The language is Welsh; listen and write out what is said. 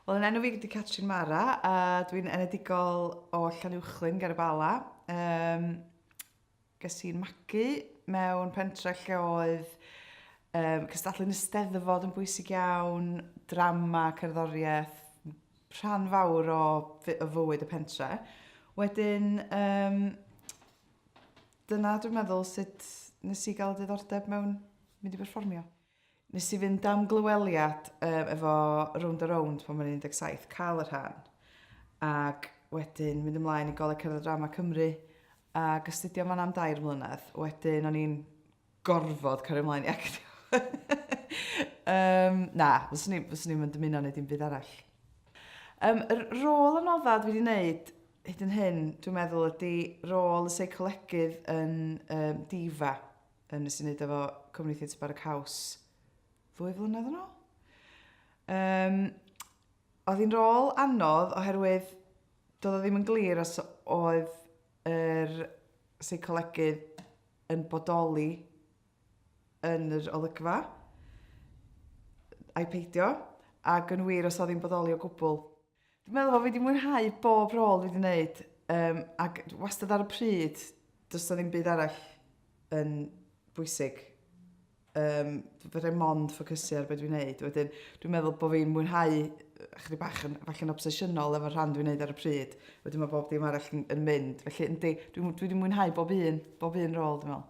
Wel, yn enw fi gyda Catrin Mara, a dwi'n enedigol o Llanuwchlyn, Garabala. Ges i'n magu mewn pentre lle oedd cystadlu'n Eisteddfod yn bwysig iawn, drama, cerddoriaeth, rhan fawr o fywyd y pentre. Wedyn, dyna dwi'n meddwl sut nes i gael diddordeb mewn mynd i berfformio. Nes i fynd am glyweliad efo Round a Round pan mae'n 17, cael y rhan. Ac wedyn mynd ymlaen i Goleg Cerdded Drama Cymru ac astudio fan am 2 mlynedd. Wedyn o'n i'n gorfod cael ymlaen i actio. Na, fyswn i'n mynd ymuno neu dim byd arall. Y rôl anodda dwi wedi wneud hyd yn hyn, dwi'n meddwl, ydy rôl y seicolegydd yn Diva. Nes i wneud efo Cymru Theatr Barrack House 2 flynedd yn ôl. Oedd hi'n rôl anodd oherwydd doedd o ddim yn glir os oedd yr seicolegydd yn bodoli yn yr olygfa a'i peidio, ac yn wir os oedd hi'n bodoli o gwbl. Dwi'n meddwl bod fi wedi mwynhau bob rôl fi wedi wneud, ac wastad ar y pryd, does o ddim byd arall yn bwysig. Fydde mond ffocysu ar beth dwi'n wneud. Wedyn, dwi'n meddwl bod fi'n mwynhau chydig bach yn obsesiynol efo'r rhan dwi'n wneud ar y pryd. Wedyn mae bob dim arall yn mynd. Felly, dwi wedi mwynhau bob un rôl, dwi'n meddwl.